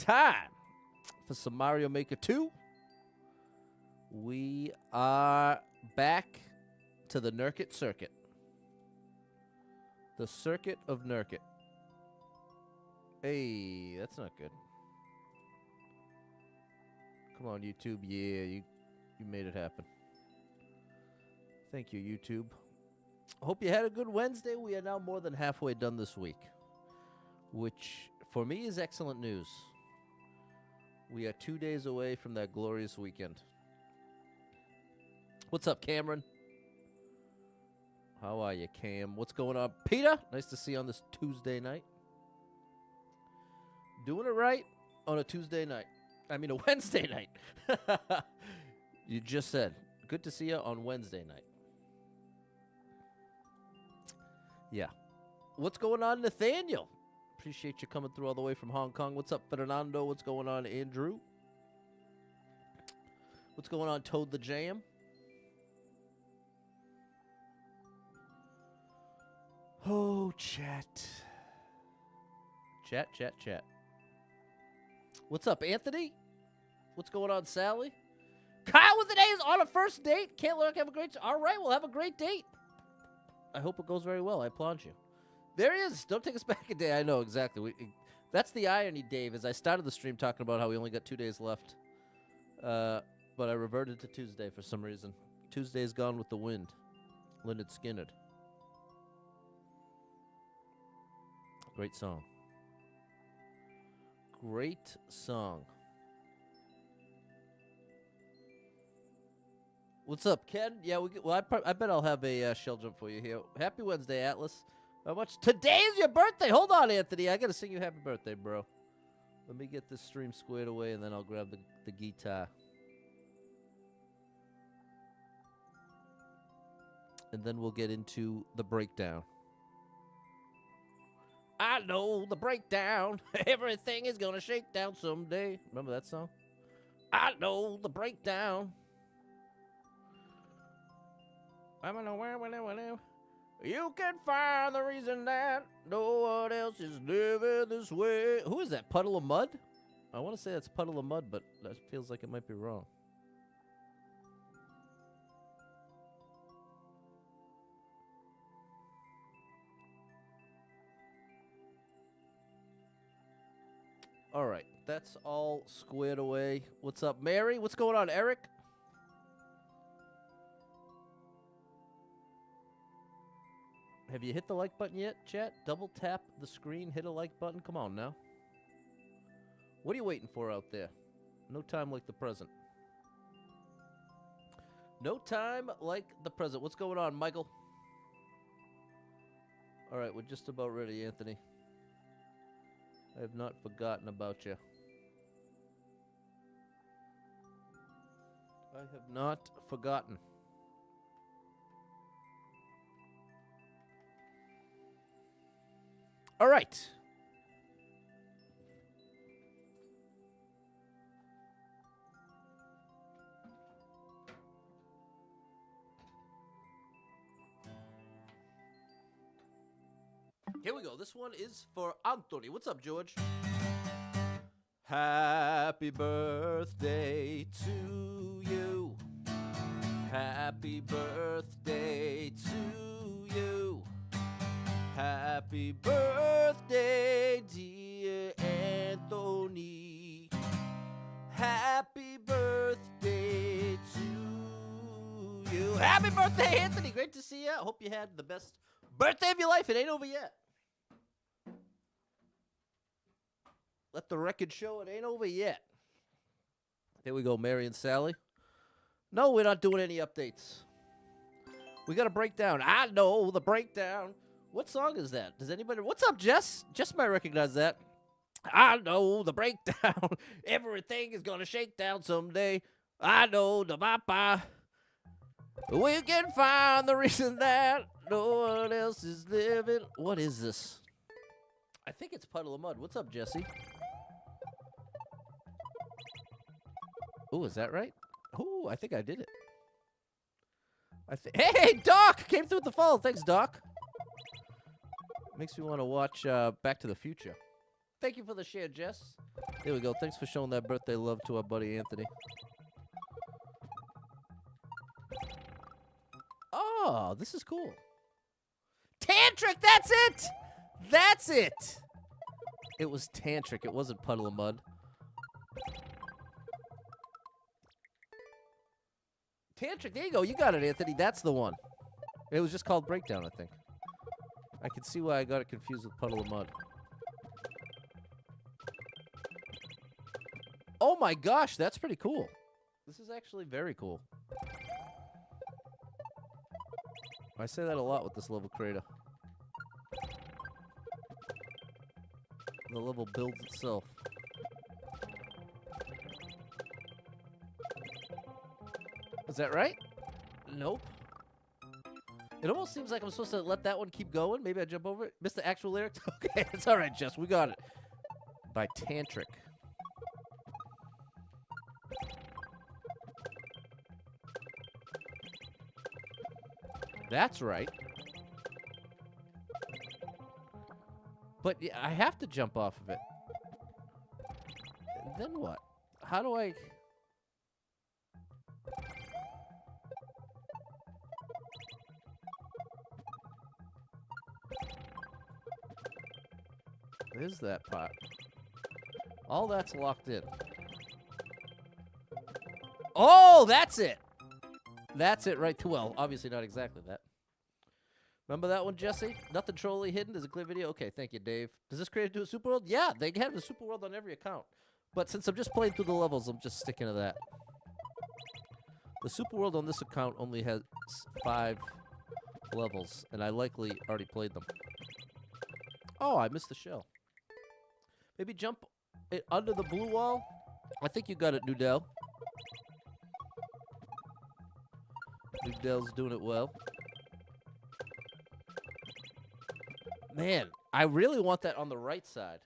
time for some Mario Maker 2. We are back to the Nurkte circuit. The circuit of Nurkte. Hey, that's not good. Come on, YouTube. Yeah, you made it happen. Thank you, YouTube. Hope you had a good Wednesday. We are now more than halfway done this week, which for me is excellent news. We are 2 days away from that glorious weekend. What's up, Cameron? How are you, Cam? What's going on? Peter, nice to see you on this Tuesday night. Doing it right on a Tuesday night. I mean, a Wednesday night. You just said. Good to see you on Wednesday night. Yeah. What's going on, Nathaniel? Appreciate you coming through all the way from Hong Kong. What's up, Fernando? What's going on, Andrew? What's going on, Toad the Jam? Oh, chat. Chat. What's up, Anthony? What's going on, Sally? Kyle with the days on a first date. Can't look, have a great... All right, we'll have a great date. I hope it goes very well. I applaud you. There he is. Don't take us back a day. I know, exactly. That's the irony, Dave, is I started the stream talking about how we only got 2 days left. But I reverted to Tuesday for some reason. Tuesday's gone with the wind. Lynyrd Skynyrd. Great song. Great song. What's up, Ken? Yeah, I bet I'll have a shell jump for you here. Happy Wednesday, Atlas. How much? Today's your birthday. Hold on, Anthony. I gotta sing you happy birthday, bro. Let me get this stream squared away, and then I'll grab the guitar. And then we'll get into the breakdown. I know the breakdown. Everything is gonna shake down someday. Remember that song? I know the breakdown. You can find the reason that no one else is living this way. Who is that? Puddle of Mud? I want to say that's Puddle of Mud, but that feels like it might be wrong. All right, that's all squared away. What's up, Mary? What's going on, Eric? Have you hit the like button yet, chat? Double tap the screen, hit a like button. Come on now. What are you waiting for out there? No time like the present. No time like the present. What's going on, Michael? All right, we're just about ready, Anthony. I have not forgotten about you. I have not forgotten. All right. Here we go. This one is for Anthony. What's up, George? Happy birthday to you. Happy birthday to you. Happy birthday, dear Anthony. Happy birthday to you. Happy birthday, Anthony. Great to see you. I hope you had the best birthday of your life. It ain't over yet. Let the record show it ain't over yet. There we go, Mary and Sally. No, we're not doing any updates. We got a breakdown. I know the breakdown. What song is that? Does anybody... What's up, Jess? Jess might recognize that. I know the breakdown. Everything is gonna shake down someday. I know the bye-bye. We can find the reason that no one else is living. What is this? I think it's Puddle of Mud. What's up, Jesse? Oh, is that right? Oh, I think I did it. Hey, Doc! Came through with the follow. Thanks, Doc. Makes me want to watch Back to the Future. Thank you for the share, Jess. There we go. Thanks for showing that birthday love to our buddy Anthony. Oh, this is cool. Tantric, that's it! That's it! It was Tantric. It wasn't Puddle of Mud. Tantric, there you go. You got it, Anthony. That's the one. It was just called Breakdown, I think. I can see why I got it confused with Puddle of Mud. Oh my gosh, that's pretty cool. This is actually very cool. I say that a lot with this level creator. The level builds itself. Is that right? Nope. It almost seems like I'm supposed to let that one keep going. Maybe I jump over it. Missed the actual lyrics? Okay, it's all right, Jess. We got it. By Tantric. That's right. But yeah, I have to jump off of it. And then what? How do I... There's that part. All that's locked in. Oh, that's it! That's it right to... Well, obviously not exactly that. Remember that one, Jesse? Nothing trolly hidden. There's a clear video. Okay, thank you, Dave. Does this create a super world? Yeah, they have the super world on every account. But since I'm just playing through the levels, I'm just sticking to that. The super world on this account only has 5 levels, and I likely already played them. Oh, I missed the shell. Maybe jump it under the blue wall? I think you got it, Nudell. Nudell's doing it well. Man, I really want that on the right side.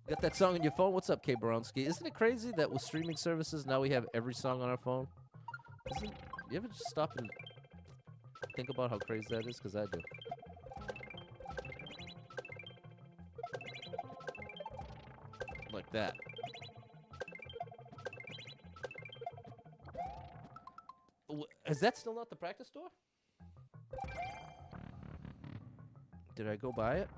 Got that song on your phone? What's up, K. Baronski? Isn't it crazy that with streaming services, now we have every song on our phone? You ever just stop and think about how crazy that is? Because I do. Like that. Is that still not the practice door? Did I go by it?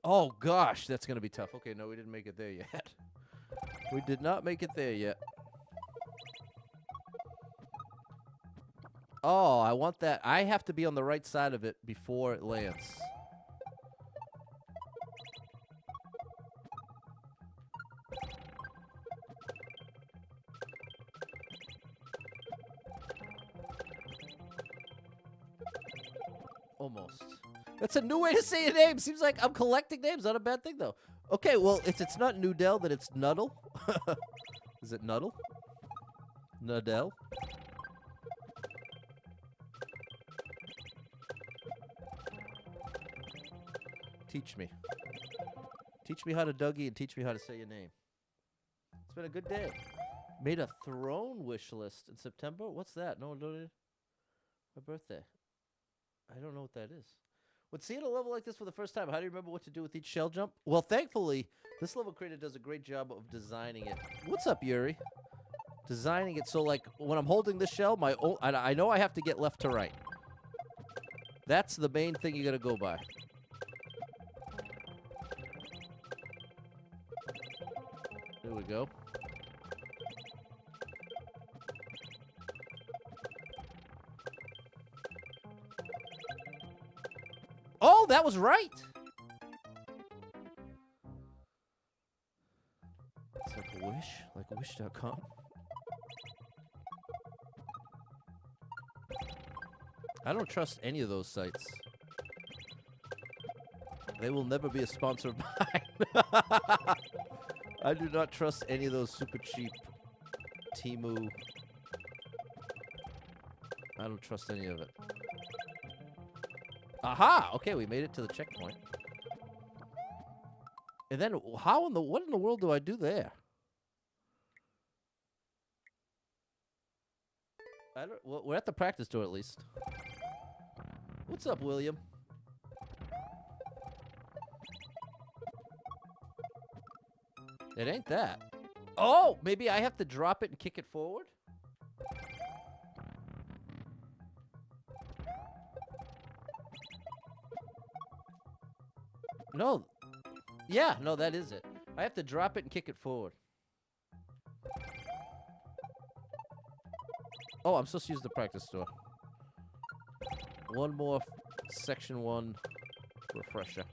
Oh, gosh, that's going to be tough. Okay, no, we didn't make it there yet. We did not make it there yet. Oh, I want that. I have to be on the right side of it before it lands. Almost. That's a new way to say a name. Seems like I'm collecting names. Not a bad thing, though. Okay, well, if it's not Nudell, then it's Nuddle. Is it Nuddle? Nuddell? Teach me. Teach me how to Dougie and teach me how to say your name. It's been a good day. Made a throne wish list in September? What's that? No, my birthday. I don't know what that is. When seeing a level like this for the first time, how do you remember what to do with each shell jump? Well, thankfully, this level creator does a great job of designing it. What's up, Yuri? Designing it so, like, when I'm holding this shell, I know I have to get left to right. That's the main thing you gotta go by. There we go. Oh, that was right. It's like a wish, like wish.com. I don't trust any of those sites. They will never be a sponsor of mine. I do not trust any of those super cheap Temu. I don't trust any of it. Aha! Okay, we made it to the checkpoint. And then, what in the world do I do there? Well, we're at the practice door at least. What's up, William? It ain't that. Oh, maybe I have to drop it and kick it forward? No. Yeah, no, that is it. I have to drop it and kick it forward. Oh, I'm supposed to use the practice store. One more section 1 refresher.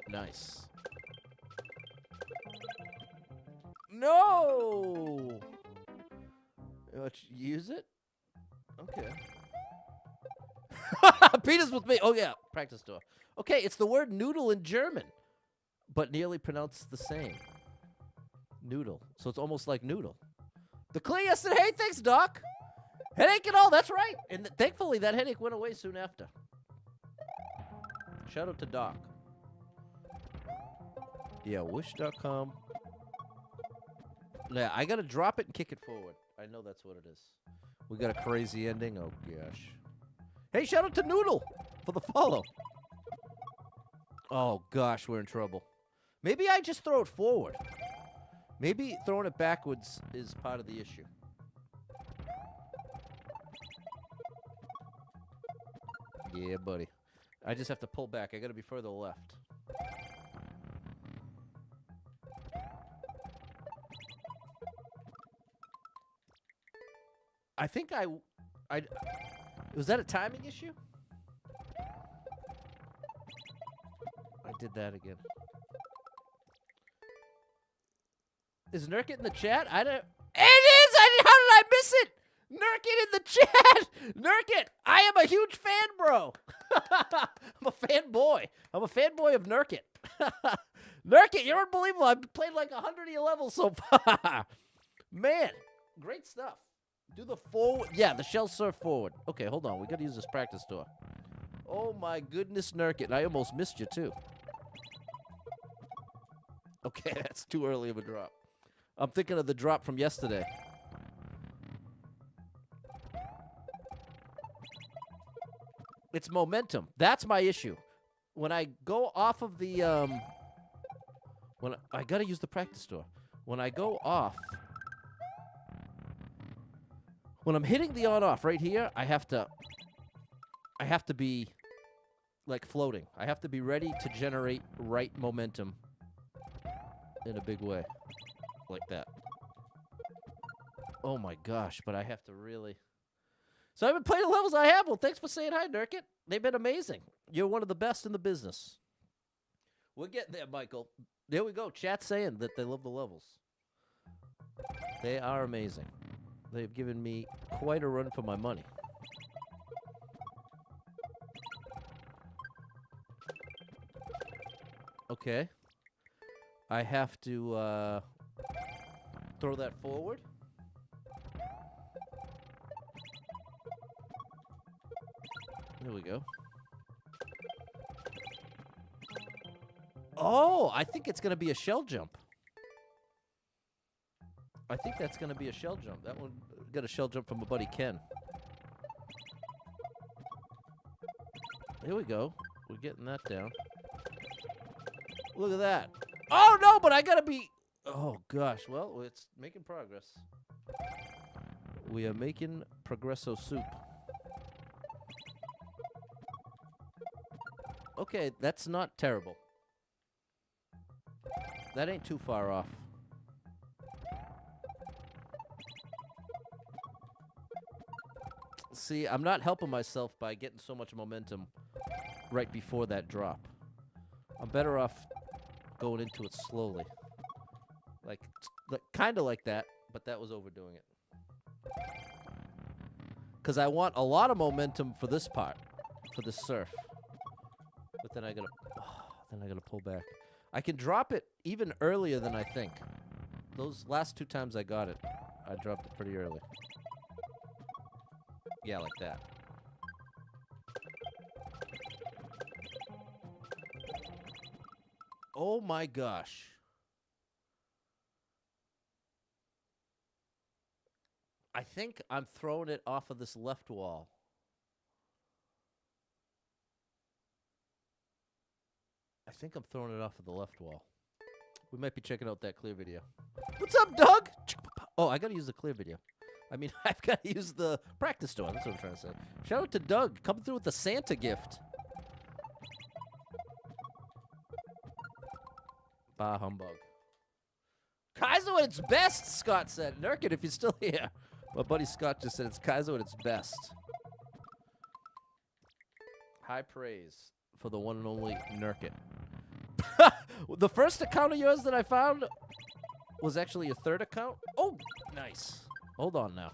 Nice. No! Let's use it? Okay. Peter's with me. Oh, yeah. Practice door. Okay, it's the word noodle in German, but nearly pronounced the same. Noodle. So it's almost like noodle. The clear said, hey, thanks, Doc. Headache and all. That's right. And thankfully, that headache went away soon after. Shout out to Doc. Yeah, wish.com. Yeah, I got to drop it and kick it forward. I know that's what it is. We got a crazy ending. Oh, gosh. Hey, shout out to Noodle for the follow. Oh, gosh, we're in trouble. Maybe I just throw it forward. Maybe throwing it backwards is part of the issue. Yeah, buddy. I just have to pull back. I got to be further left. I think I was that a timing issue? I did that again. Is Nurkte in the chat? I don't. It is! How did I miss it? Nurkte in the chat! Nurkte, I am a huge fan, bro. I'm a fanboy. I'm a fanboy of Nurkte. Nurkte, you're unbelievable. I've played like 100 of your levels so far. Man, great stuff. Do the forward. Yeah, the shell surf forward. Okay, hold on. We got to use this practice door. Oh, my goodness, Nurkte. I almost missed you, too. Okay, that's too early of a drop. I'm thinking of the drop from yesterday. It's momentum. That's my issue. When I go off of the, when I got to use the practice door. When I go off, when I'm hitting the on-off right here, I have to be, like, floating. I have to be ready to generate right momentum in a big way. Like that. Oh, my gosh, but I have to really... So I've been playing the levels I have. Well, thanks for saying hi, Nurkte. They've been amazing. You're one of the best in the business. We're getting there, Michael. There we go. Chat saying that they love the levels. They are amazing. They've given me quite a run for my money. Okay. I have to throw that forward. There we go. Oh, I think it's going to be a shell jump. I think that's going to be a shell jump. That one got a shell jump from my buddy Ken. Here we go. We're getting that down. Look at that. Oh, no, but I got to be... Oh, gosh. Well, it's making progress. We are making progresso soup. Okay, that's not terrible. That ain't too far off. See, I'm not helping myself by getting so much momentum right before that drop. I'm better off going into it slowly. Like kind of like that, but that was overdoing it. Because I want a lot of momentum for this part, for this surf. But then I gotta pull back. I can drop it even earlier than I think. Those last 2 times I got it, I dropped it pretty early. Yeah, like that. Oh my gosh. I think I'm throwing it off of this left wall. I think I'm throwing it off of the left wall. We might be checking out that clear video. What's up, Doug? Oh, I gotta use the clear video. I mean, I've got to use the practice store. That's what I'm trying to say. Shout out to Doug. Coming through with the Santa gift. Bah humbug. Kaizo at its best, Scott said. Nurkte, if you're still here. My buddy Scott just said it's Kaizo at its best. High praise for the one and only Nurkte. The first account of yours that I found was actually your third account. Oh, nice. Hold on now.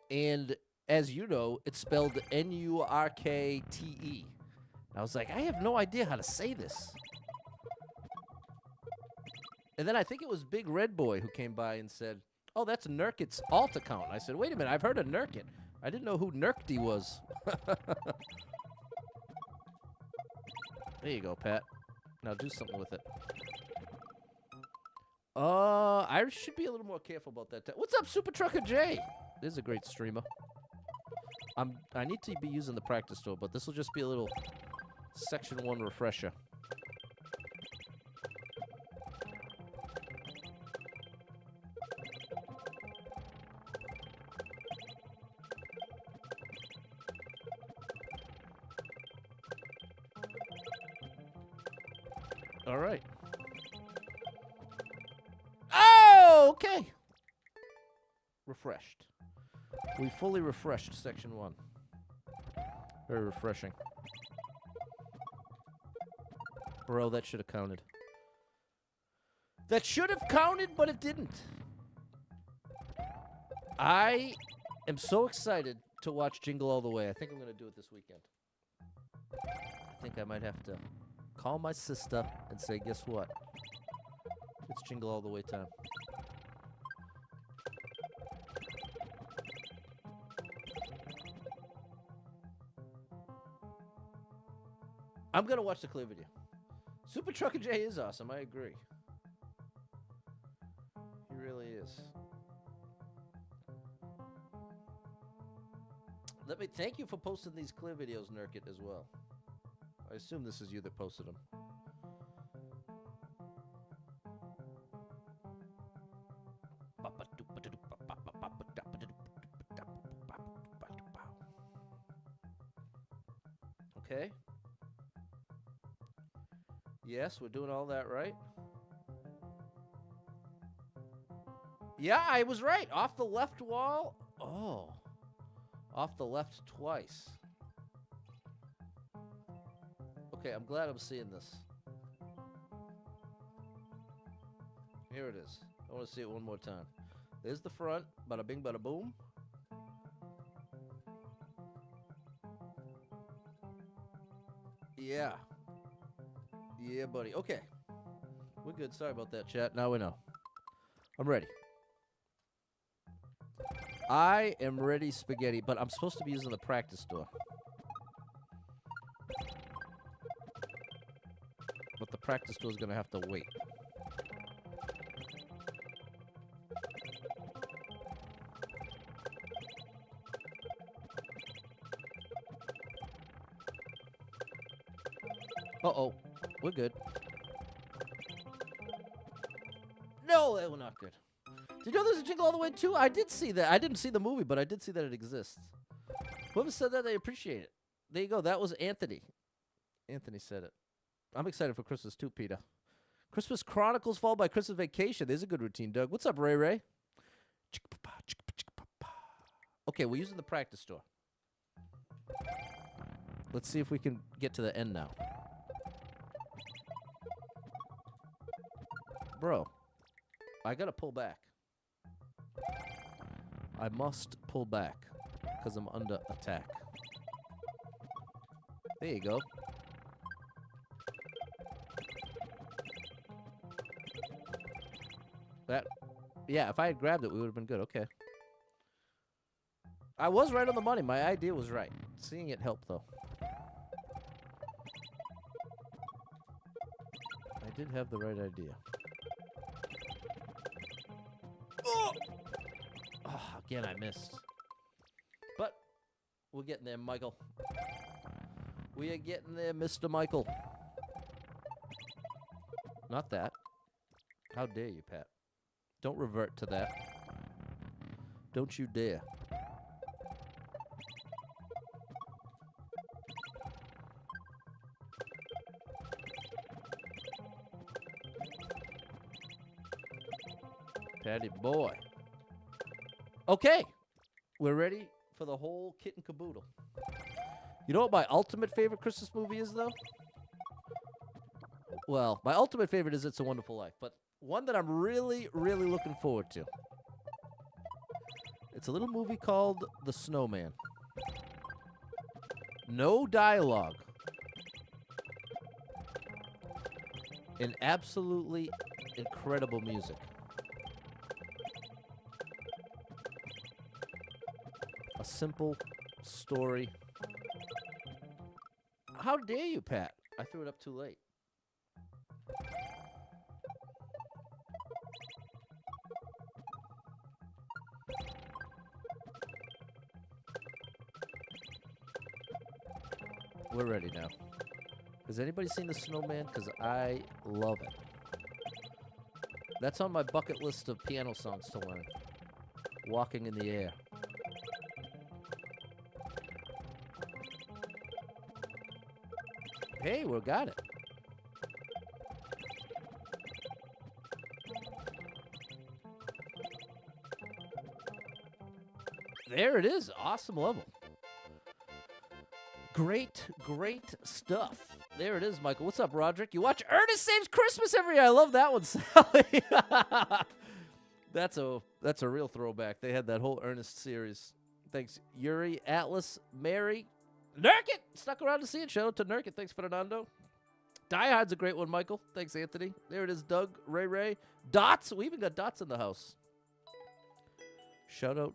And as you know, it's spelled Nurkte. I was like, I have no idea how to say this. And then I think it was Big Red Boy who came by and said, oh, that's Nurkte's alt account. I said, wait a minute, I've heard of Nurkte. I didn't know who Nurkte was. There you go, Pat. Now do something with it. I should be a little more careful about that. What's up, Super Trucker J? This is a great streamer. I need to be using the practice store, but this will just be a little Section 1 refresher. All right. Oh, okay. Refreshed. We fully refreshed Section 1. Very refreshing. Bro, that should have counted. That should have counted, but it didn't. I am so excited to watch Jingle All the Way. I think I'm going to do it this weekend. I think I might have to call my sister and say, guess what? It's Jingle All the Way time. I'm going to watch the clear video. Super Trucker J is awesome. I agree. He really is. Thank you for posting these clear videos, Nurkte, as well. I assume this is you that posted them. Okay. Yes, we're doing all that right. Yeah, I was right. Off the left wall. Oh. Off the left twice. Okay, I'm glad I'm seeing this. Here it is. I want to see it one more time. There's the front. Bada bing, bada boom. Yeah. Yeah, buddy. Okay. We're good. Sorry about that, chat. Now we know. I'm ready. I am ready, spaghetti, but I'm supposed to be using the practice store. But the practice store is going to have to wait. Uh-oh. We're good. No, they were not good. Did you know there's a Jingle All the Way too? I did see that. I didn't see the movie, but I did see that it exists. Whoever said that, they appreciate it. There you go. That was Anthony. Anthony said it. I'm excited for Christmas too, Peter. Christmas Chronicles followed by Christmas Vacation. There's a good routine, Doug. What's up, Ray Ray? Okay, we're using the practice store. Let's see if we can get to the end now. Bro, I gotta pull back. I must pull back because I'm under attack. There you go. That, yeah, if I had grabbed it, we would have been good. Okay. I was right on the money. My idea was right. Seeing it helped, though. I did have the right idea. Oh! Oh, again, I missed. But we're getting there, Michael. We are getting there, Mr. Michael. Not that. How dare you, Pat? Don't revert to that. Don't you dare. Patty boy. Okay. We're ready for the whole kit and caboodle. You know what my ultimate favorite Christmas movie is, though? Well, my ultimate favorite is It's a Wonderful Life, but one that I'm really, really looking forward to. It's a little movie called The Snowman. No dialogue. And absolutely incredible music. A simple story. How dare you, Pat? I threw it up too late. We're ready now. Has anybody seen The Snowman? Because I love it. That's on my bucket list of piano songs to learn. Walking in the Air. Hey, we got it. There it is. Awesome level. Great, great stuff. There it is, Michael. What's up, Roderick? You watch Ernest Saves Christmas every year. I love that one, Sally. That's a real throwback. They had that whole Ernest series. Thanks, Yuri, Atlas, Mary, Nurkte. Stuck around to see it. Shout out to Nurkte. Thanks, Fernando. Die Hard's a great one, Michael. Thanks, Anthony. There it is, Doug, Ray. Dots. We even got Dots in the house. Shout out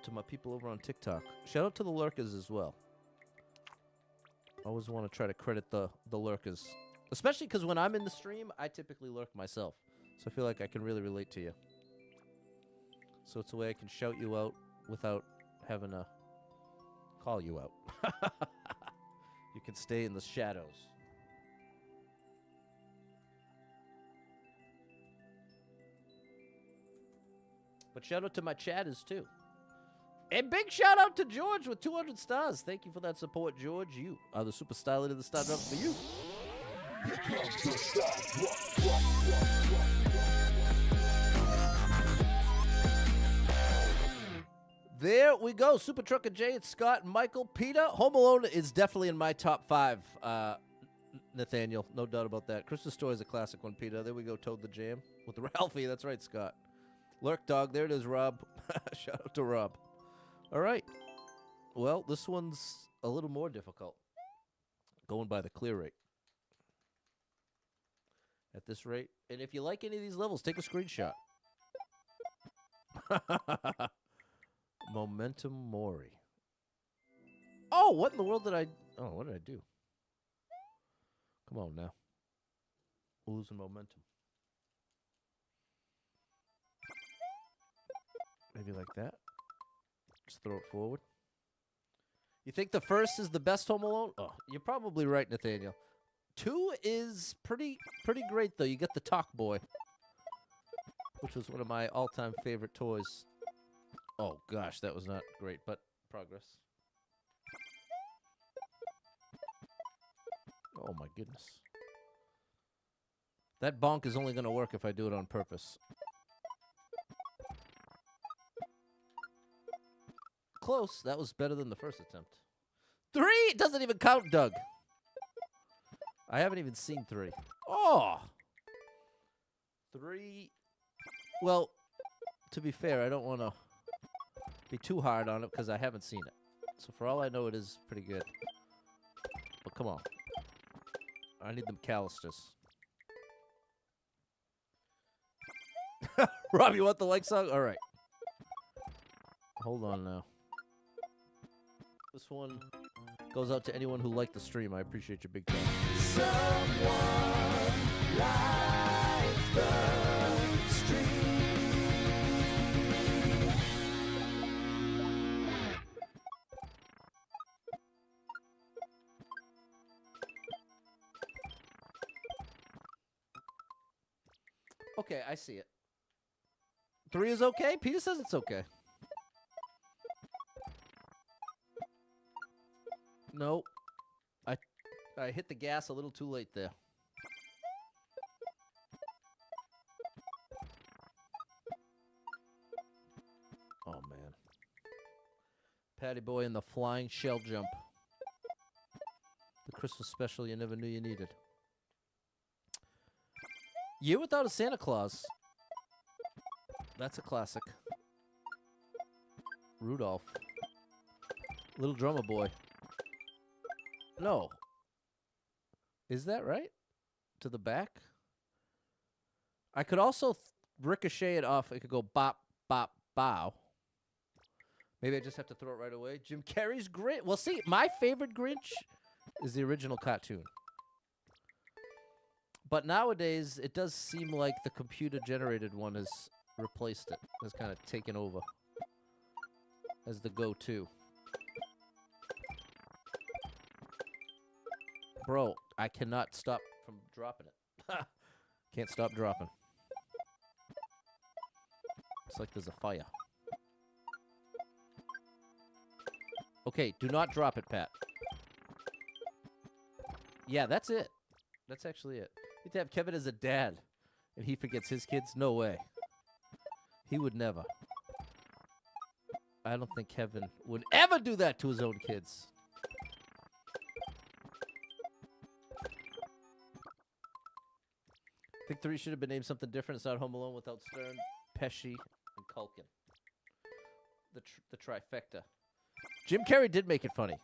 to my people over on TikTok. Shout out to the lurkers as well. Always want to try to credit the lurkers. Especially because when I'm in the stream, I typically lurk myself. So I feel like I can really relate to you. So it's a way I can shout you out without having to call you out. You can stay in the shadows. But shout out to my chatters, too. And big shout out to George with 200 stars. Thank you for that support, George. You are the super starlet of the star drops for you. There we go. Super Trucker J, it's Scott and Michael. Peter, Home Alone is definitely in my top 5, Nathaniel. No doubt about that. Christmas Story is a classic one, Peter. There we go, Toad the Jam with Ralphie. That's right, Scott. Lurk Dog, there it is, Rob. Shout out to Rob. All right. Well, this one's a little more difficult. Going by the clear rate. At this rate. And if you like any of these levels, take a screenshot. Momentum Mori. Oh, what in the world did I... Oh, what did I do? Come on now. We're losing momentum. Maybe like that. Just throw it forward. You think the first is the best Home Alone? Oh, you're probably right, Nathaniel. 2 is pretty great, though. You get the Talk Boy, which was one of my all-time favorite toys. Oh, gosh, that was not great, but progress. Oh, my goodness. That bonk is only going to work if I do it on purpose. Close. That was better than the first attempt. 3! It doesn't even count, Doug. I haven't even seen 3. Oh! 3. Well, to be fair, I don't want to be too hard on it because I haven't seen it. So for all I know, it is pretty good. But come on. I need them calisters. Rob, you want the like song? All right. Hold on now. This one goes out to anyone who liked the stream. I appreciate you big time. Someone lights the street. Okay, I see it. 3 is okay? Peter says it's okay. No. I hit the gas a little too late there. Oh, man. Patty Boy and the Flying Shell Jump. The Christmas special you never knew you needed. Year Without a Santa Claus. That's a classic. Rudolph. Little Drummer Boy. No. Is that right? To the back? I could also ricochet it off. It could go bop, bop, bow. Maybe I just have to throw it right away. Jim Carrey's Grinch. Well, see, my favorite Grinch is the original cartoon. But nowadays, it does seem like the computer-generated one has replaced it. Has kind of taken over as the go-to. Bro, I cannot stop from dropping it. Can't stop dropping. It's like there's a fire. Okay, do not drop it, Pat. Yeah, that's it. That's actually it. You have to have Kevin as a dad, and he forgets his kids? No way. He would never. I don't think Kevin would ever do that to his own kids. I think 3 should have been named something different. It's not Home Alone without Stern, Pesci, and Culkin. The trifecta. Jim Carrey did make it funny.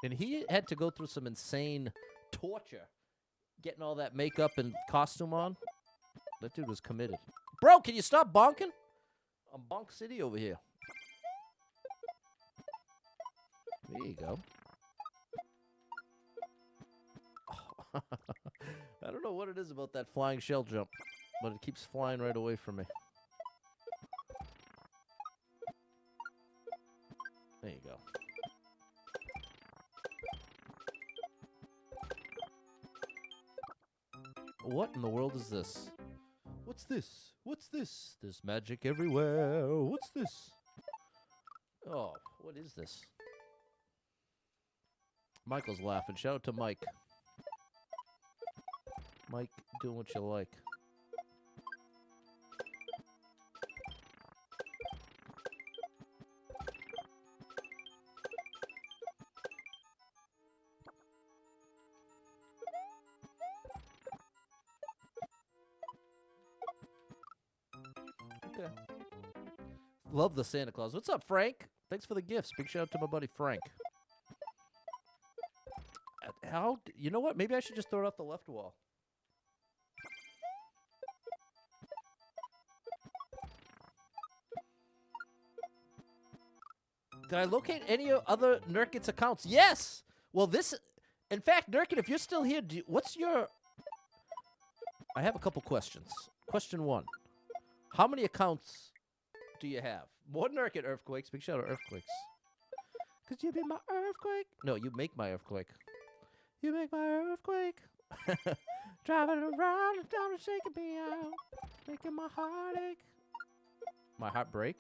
And he had to go through some insane torture getting all that makeup and costume on. That dude was committed. Bro, can you stop bonking? I'm Bonk City over here. There you go. I don't know what it is about that flying shell jump, but it keeps flying right away from me. There you go. What in the world is this? What's this? What's this? There's magic everywhere. What's this? Oh, what is this? Michael's laughing. Shout out to Mike. Mike, doing what you like. Okay. Love the Santa Claus. What's up, Frank? Thanks for the gifts. Big shout out to my buddy Frank. How? You know what? Maybe I should just throw it off the left wall. Did I locate any other Nurkte's accounts? Yes! Well, this... In fact, Nurkte, if you're still here, what's your... I have a couple questions. Question 1. How many accounts do you have? More Nurkte Earthquakes. Big shout out Earthquakes. Because you be my earthquake. No, you make my earthquake. You make my earthquake. Driving around and down and shaking me out. Making my heart ache. My heart break?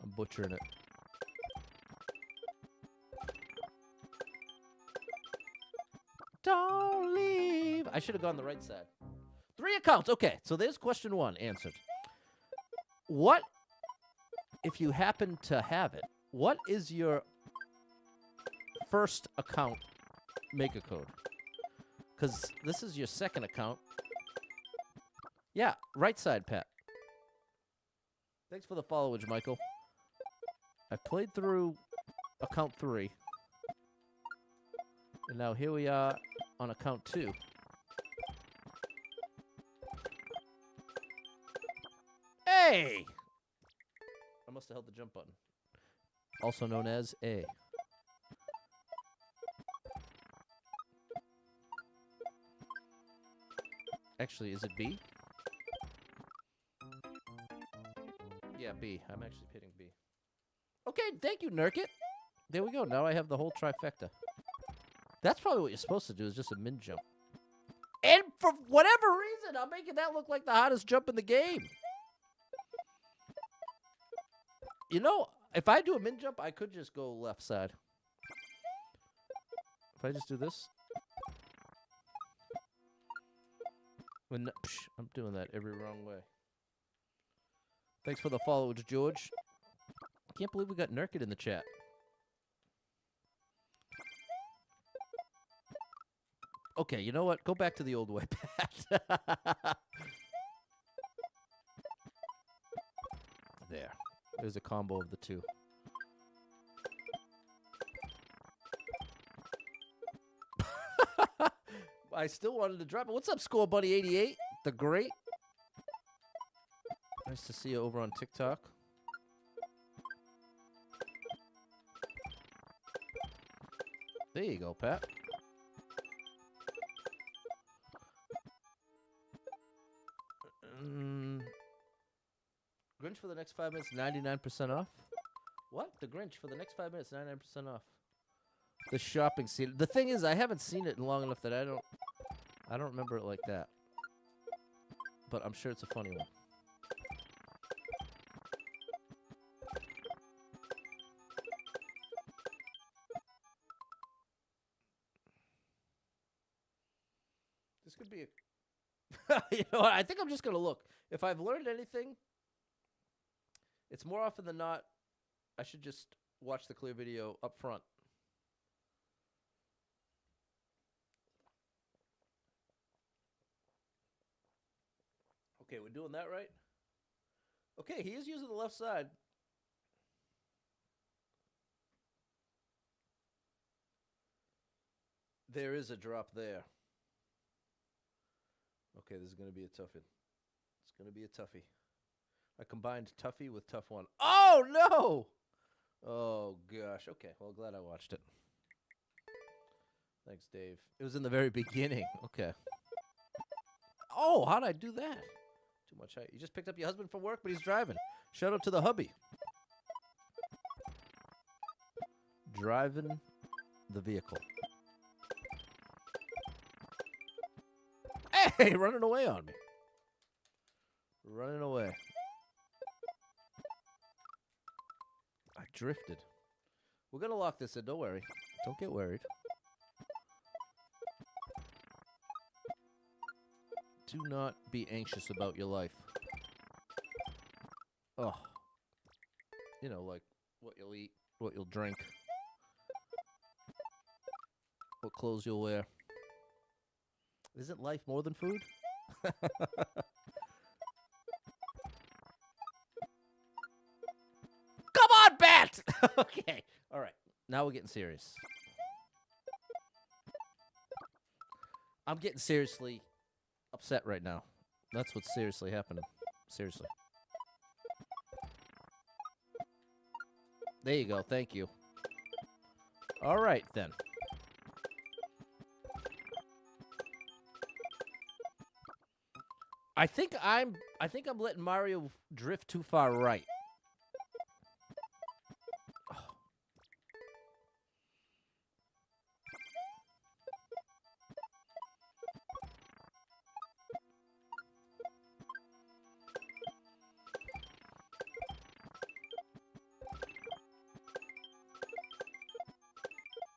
I'm butchering it. Don't leave. I should have gone the right side. 3 accounts. Okay, so there's question 1 answered. What, if you happen to have it, what is your first account maker code? Because this is your second account. Yeah, right side, Pat. Thanks for the followage, Michael. I played through account 3. And now here we are on account 2. Hey! I must have held the jump button. Also known as A. Actually, is it B? Yeah, B. I'm actually pitting B. Okay, thank you, Nurkte. There we go. Now I have the whole trifecta. That's probably what you're supposed to do, is just a min jump. And for whatever reason, I'm making that look like the hottest jump in the game. You know, if I do a min jump, I could just go left side. If I just do this. I'm doing that every wrong way. Thanks for the follow, George. Can't believe we got Nurkte in the chat. Okay, you know what? Go back to the old way, Pat. There. There's a combo of the two. I still wanted to drop it. What's up, Score Buddy 88? The great. Nice to see you over on TikTok. There you go, Pat. Grinch for the next 5 minutes, 99% off? What? The Grinch for the next 5 minutes, 99% off. The shopping scene. The thing is, I haven't seen it in long enough that I don't remember it like that. But I'm sure it's a funny one. This could be a... You know what? I think I'm just going to look. If I've learned anything, it's more often than not, I should just watch the clear video up front. Okay, we're doing that right? Okay, he is using the left side. There is a drop there. Okay, this is going to be a toughie. It's going to be a toughie. I combined toughie with tough one. Oh, no! Oh, gosh. Okay, well, glad I watched it. Thanks, Dave. It was in the very beginning. Okay. Oh, how'd I do that? Too much height. You just picked up your husband from work, but he's driving. Shout out to the hubby. Driving the vehicle. Hey, running away on me. Running away. I drifted. We're going to lock this in. Don't worry. Don't get worried. Do not be anxious about your life. Oh. You know, like what you'll eat, what you'll drink, what clothes you'll wear. Isn't life more than food? Come on, bat! Okay. All right. Now we're getting serious. I'm getting seriously upset right now. That's what's seriously happening. Seriously. There you go. Thank you. All right, then. I think I'm letting Mario drift too far right. Oh.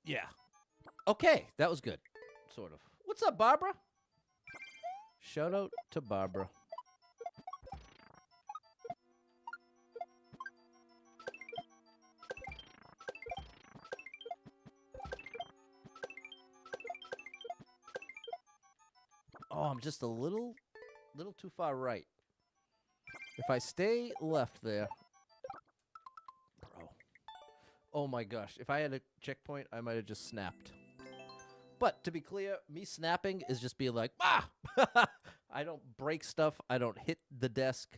Yeah. Okay, that was good. Sort of. What's up, Barbara? Shout out to Barbara. Oh, I'm just a little too far right. If I stay left there. Bro. Oh my gosh. If I had a checkpoint, I might have just snapped. But to be clear, me snapping is just being like, ah! I don't break stuff. I don't hit the desk.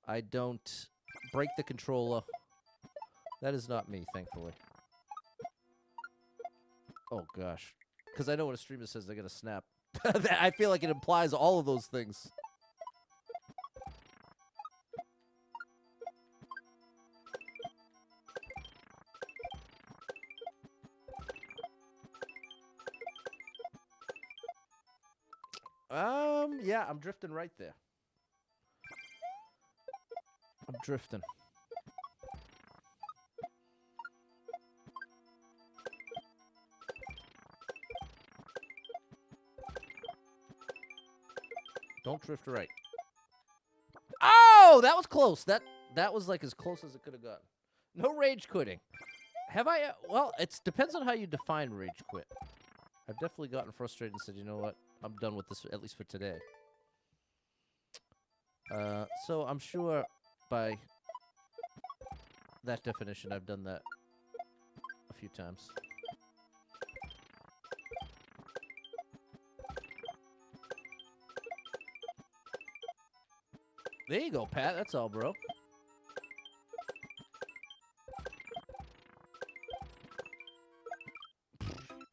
I don't break the controller. That is not me, thankfully. Oh, gosh. Because I know when a streamer says they're going to snap, I feel like it implies all of those things. Yeah, I'm drifting right there. I'm drifting. Don't drift right. Oh, that was close. That was like as close as it could have gotten. No rage quitting. Have I? Well, it depends on how you define rage quit. I've definitely gotten frustrated and said, you know what? I'm done with this, at least for today. So I'm sure by that definition, I've done that a few times. There you go, Pat. That's all, bro.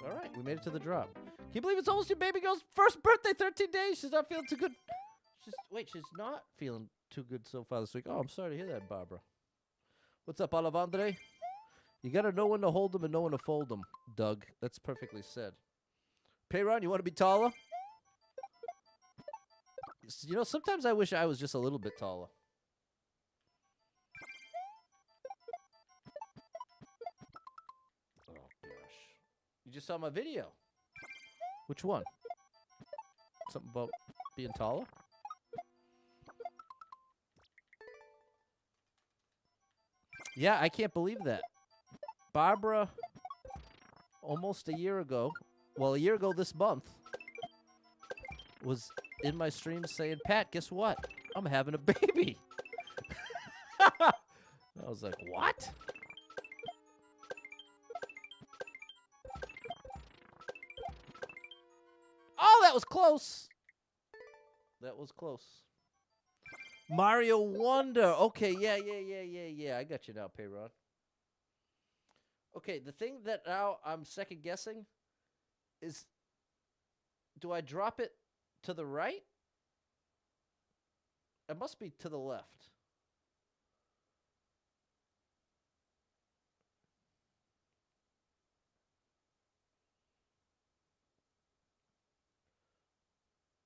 All right, we made it to the drop. Can you believe it's almost your baby girl's first birthday? 13 days. She's not feeling too good. She's not feeling too good so far this week. Oh, I'm sorry to hear that, Barbara. What's up, Olivandre? You got to know when to hold them and know when to fold them, Doug. That's perfectly said. Payron, you want to be taller? You know, sometimes I wish I was just a little bit taller. Oh, gosh. You just saw my video. Which one? Something about being taller? Yeah, I can't believe that. Barbara, almost a year ago, well, a year ago this month, was in my stream saying, Pat, guess what? I'm having a baby. I was like, what? Oh, that was close. That was close. Mario Wonder. Okay, yeah. I got you now, Payron. Okay, the thing that now I'm second guessing is, do I drop it to the right? It must be to the left.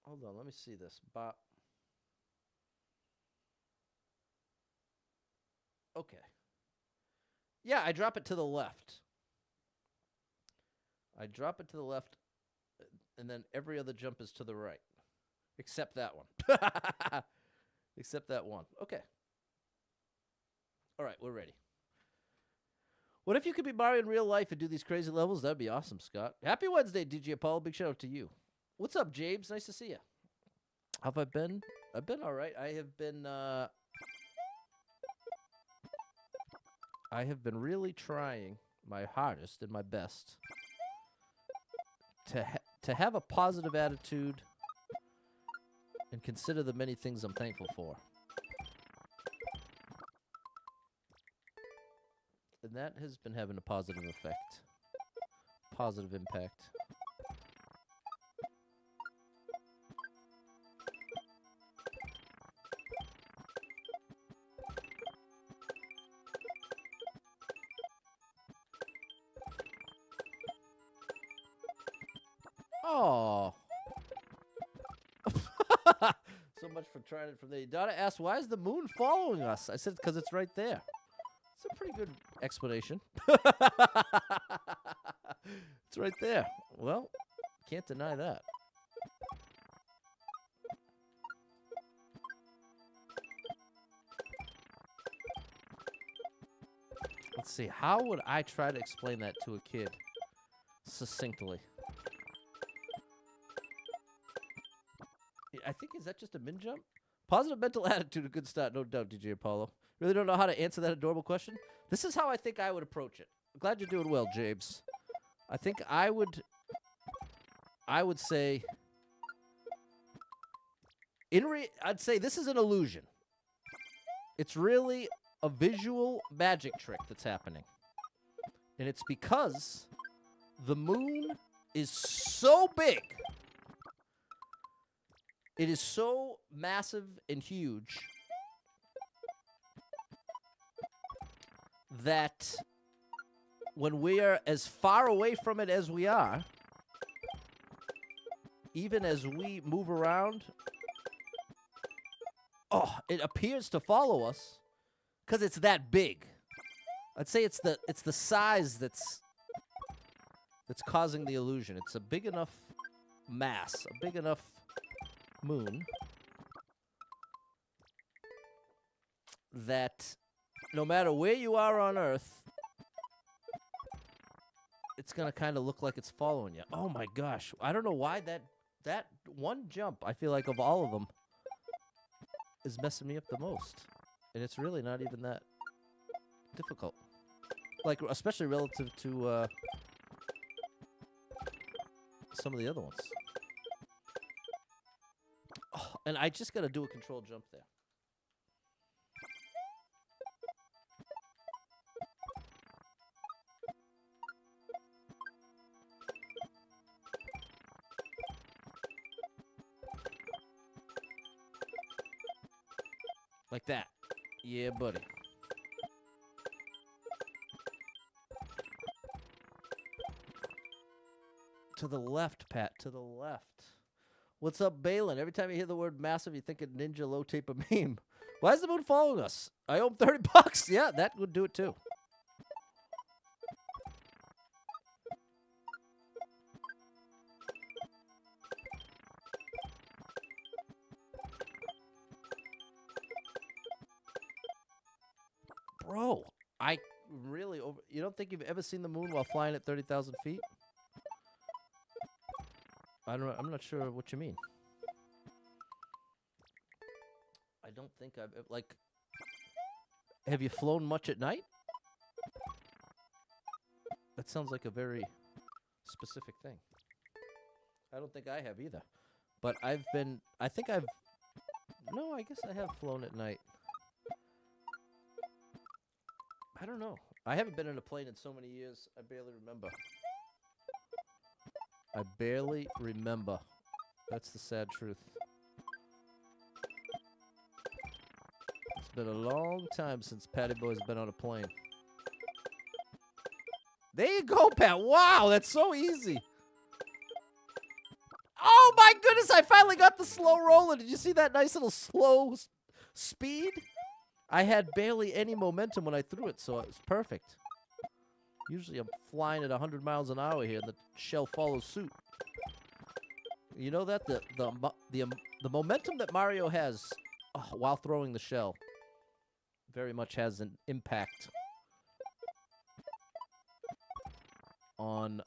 Hold on, let me see this. Okay. Yeah, I drop it to the left. I drop it to the left, and then every other jump is to the right. Except that one. Except that one. Okay. All right, we're ready. What if you could be Mario in real life and do these crazy levels? That'd be awesome, Scott. Happy Wednesday, DJ Apollo. Big shout out to you. What's up, James? Nice to see you. How have I been? I've been all right. I have been really trying my hardest and my best to have a positive attitude and consider the many things I'm thankful for. And that has been having a positive effect. Positive impact. Oh. So much for trying it from there. Donna asked, why is the moon following us? I said, because it's right there. It's a pretty good explanation. It's right there. Well, can't deny that. Let's see. How would I try to explain that to a kid succinctly? I think, is that just a min jump? Positive mental attitude, a good start, no doubt, DJ Apollo. Really don't know how to answer that adorable question? This is how I think I would approach it. I'm glad you're doing well, James. I think I would say, I'd say this is an illusion. It's really a visual magic trick that's happening. And it's because the moon is so big It is so massive and huge that when we are as far away from it as we are, even as we move around, it appears to follow us because it's that big. I'd say it's the size that's causing the illusion. It's a big enough mass, a big enough moon that no matter where you are on Earth, it's going to kind of look like it's following you. Oh my gosh. I don't know why that one jump, I feel like of all of them, is messing me up the most. And it's really not even that difficult. Like, especially relative to some of the other ones. Oh, and I just got to do a controlled jump there. Like that. Yeah, buddy. To the left, Pat. To the left. What's up, Balin? Every time you hear the word massive, you think of Ninja Low Taper meme. Why is the moon following us? I owe him $30. Yeah, that would do it too. Bro, I really you don't think you've ever seen the moon while flying at 30,000 feet? I'm not sure what you mean. I don't think I've like. Have you flown much at night? That sounds like a very specific thing. I don't think I have either. But I think I've. No, I guess I have flown at night. I don't know. I haven't been in a plane in so many years, I barely remember. I barely remember. That's the sad truth. It's been a long time since Patty Boy's been on a plane. There you go, Pat. Wow, that's so easy. Oh my goodness, I finally got the slow roller. Did you see that nice little slow speed? I had barely any momentum when I threw it, so it was perfect. Usually I'm flying at 100 miles an hour here, and the shell follows suit. You know that? The momentum that Mario has while throwing the shell very much has an impact on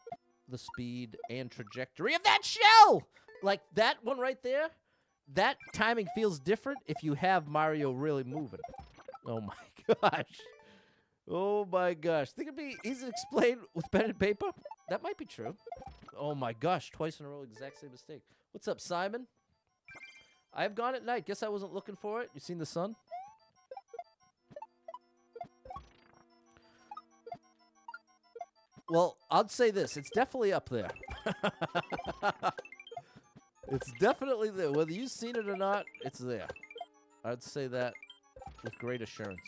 the speed and trajectory of that shell! Like, that one right there, that timing feels different if you have Mario really moving. Oh, my gosh. Oh, my gosh. Think it'd be easy to explain with pen and paper? That might be true. Oh, my gosh. Twice in a row, exact same mistake. What's up, Simon? I've gone at night. Guess I wasn't looking for it. You seen the sun? Well, I'd say this. It's definitely up there. It's definitely there. Whether you've seen it or not, it's there. I'd say that with great assurance.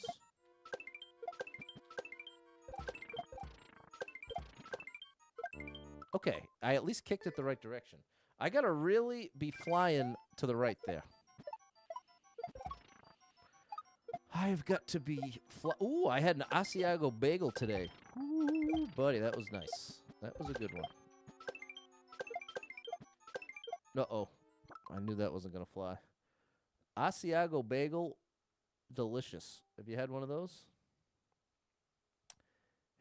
Okay, I at least kicked it the right direction. I gotta really be flying to the right there. I've got to be ooh, I had an Asiago bagel today. Ooh, buddy, that was nice. That was a good one. Uh-oh. I knew that wasn't gonna fly. Asiago bagel, delicious. Have you had one of those?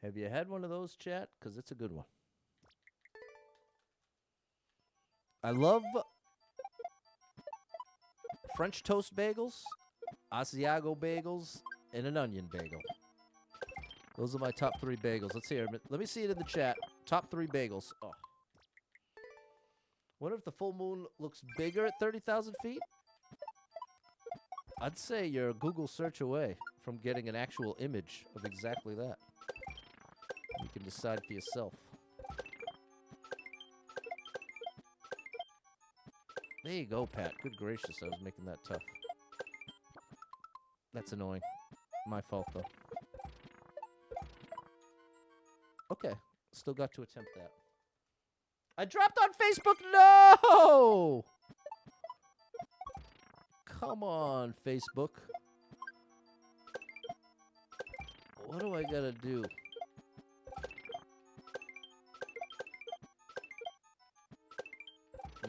Have you had one of those, chat? Because it's a good one. I love French toast bagels, Asiago bagels, and an onion bagel. Those are my top 3 bagels. Let's hear it. Let me see it in the chat. Top 3 bagels. Oh. Wonder if the full moon looks bigger at 30,000 feet? I'd say you're a Google search away from getting an actual image of exactly that. You can decide for yourself. There you go, Pat. Good gracious, I was making that tough. That's annoying. My fault, though. Okay. Still got to attempt that. I dropped on Facebook. No! Come on, Facebook. What do I gotta do?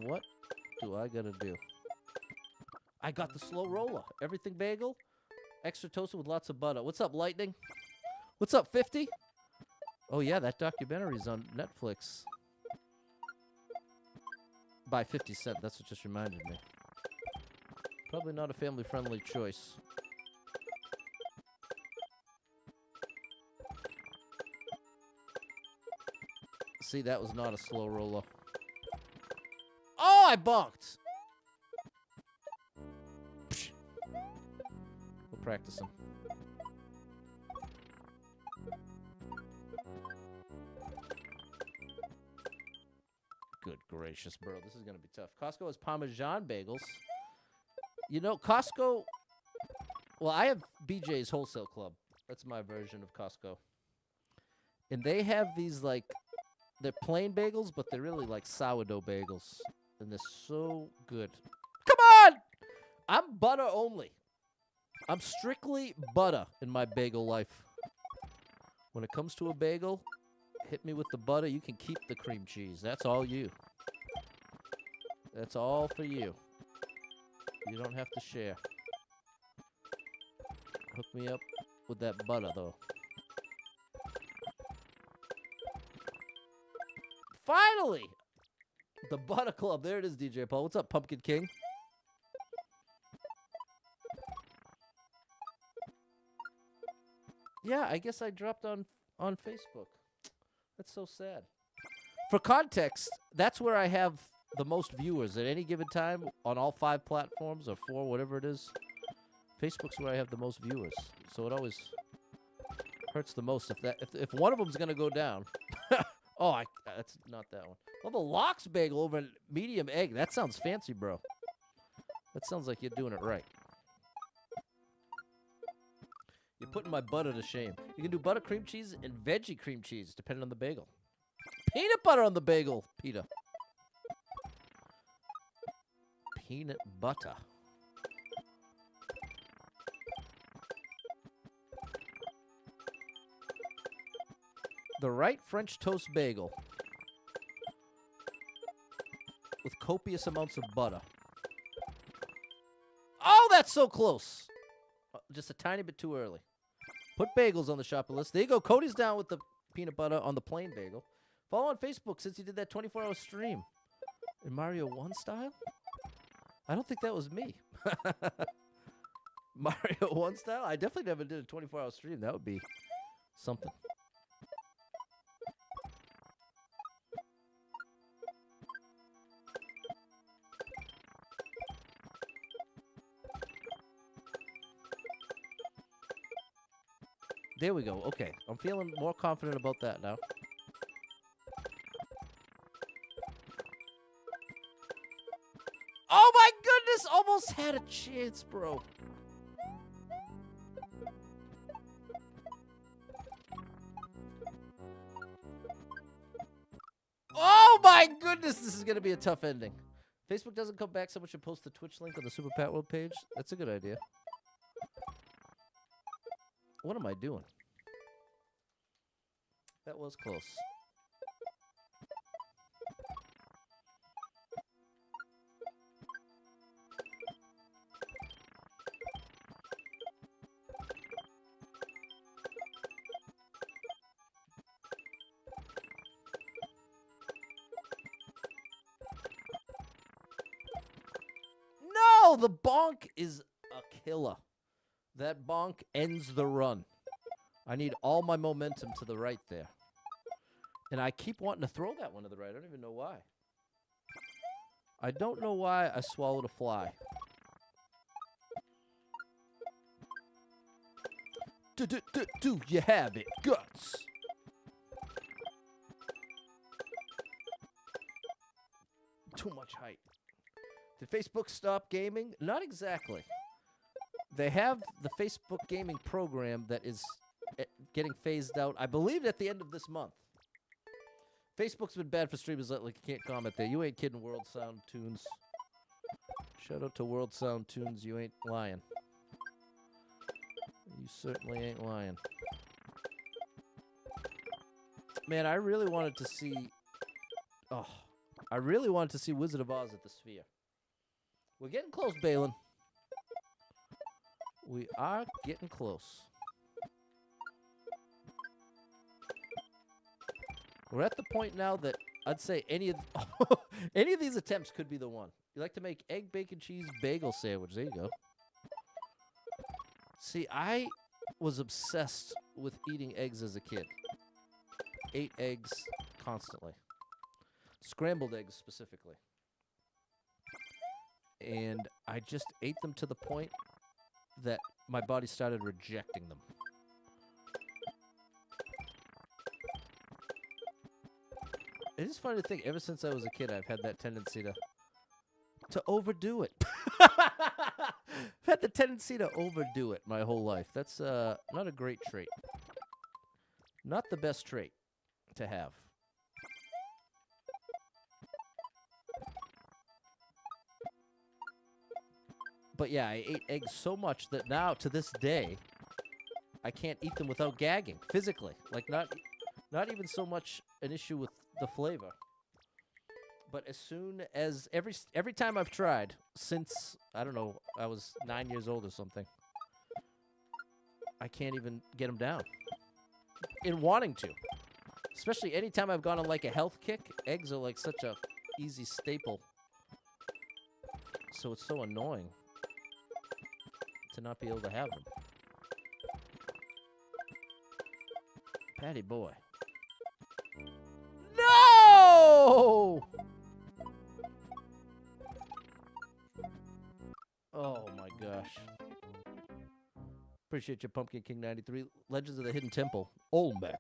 What do I gotta do? I got the slow roller. Everything bagel. Extra toasted with lots of butter. What's up, Lightning? What's up, 50? Oh, yeah, that documentary's on Netflix. By 50 Cent. That's what just reminded me. Probably not a family-friendly choice. See, that was not a slow roller. Oh, I bonked! Psh. We're practicing. Good gracious, bro. This is going to be tough. Costco has Parmesan bagels. You know, Costco... Well, I have BJ's Wholesale Club. That's my version of Costco. And they have these, like... They're plain bagels, but they're really like sourdough bagels. And they're so good. Come on! I'm butter only. I'm strictly butter in my bagel life. When it comes to a bagel, hit me with the butter. You can keep the cream cheese. That's all you. That's all for you. You don't have to share. Hook me up with that butter, though. Finally! The Butter Club. There it is, DJ Paul. What's up, Pumpkin King? Yeah, I guess I dropped on Facebook. That's so sad. For context, that's where I have the most viewers at any given time on all 5 platforms, or 4, whatever it is. Facebook's where I have the most viewers. So it always hurts the most if one of them's going to go down. Oh, that's not that one. Oh, the lox bagel over in medium egg. That sounds fancy, bro. That sounds like you're doing it right. You're putting my butter to shame. You can do butter cream cheese and veggie cream cheese, depending on the bagel. Peanut butter on the bagel, Peter. Peanut butter. The right French toast bagel with copious amounts of butter. Oh, that's so close. Just a tiny bit too early. Put bagels on the shopper list. There you go. Cody's down with the peanut butter on the plain bagel. Follow on Facebook since he did that 24-hour stream. In Mario 1 style? I don't think that was me. Mario 1 style? I definitely never did a 24-hour stream. That would be something. There we go. Okay. I'm feeling more confident about that now. Oh my goodness! Almost had a chance, bro. Oh my goodness! This is going to be a tough ending. Facebook doesn't come back, someone should post the Twitch link on the Super Pat World page. That's a good idea. What am I doing? That was close. No, the bonk is a killer. That bonk ends the run. I need all my momentum to the right there. And I keep wanting to throw that one to the right. I don't even know why. I don't know why I swallowed a fly. Do you have it, guts? Too much height. Did Facebook stop gaming? Not exactly. They have the Facebook gaming program that is getting phased out, I believe, at the end of this month. Facebook's been bad for streamers lately. You can't comment there. You ain't kidding, World Sound Tunes. Shout out to World Sound Tunes. You ain't lying. You certainly ain't lying. Man, I really wanted to see... Oh, I really wanted to see Wizard of Oz at the Sphere. We're getting close, Balin. We are getting close. We're at the point now that I'd say any of these attempts could be the one. You like to make egg, bacon, cheese, bagel sandwich. There you go. See, I was obsessed with eating eggs as a kid. Ate eggs constantly. Scrambled eggs specifically. And I just ate them to the point that my body started rejecting them. It is funny to think, ever since I was a kid, I've had that tendency to overdo it. I've had the tendency to overdo it my whole life. That's not a great trait. Not the best trait to have. But yeah, I ate eggs so much that now, to this day, I can't eat them without gagging, physically. Like, not even so much an issue with the flavor. But as soon as, every time I've tried, since, I don't know, I was 9 years old or something, I can't even get them down. In wanting to. Especially anytime I've gone on, like, a health kick, eggs are, like, such a easy staple. So it's so annoying to not be able to have them. Patty boy. No! Oh my gosh. Appreciate you, Pumpkin King 93. Legends of the Hidden Temple. Olmec.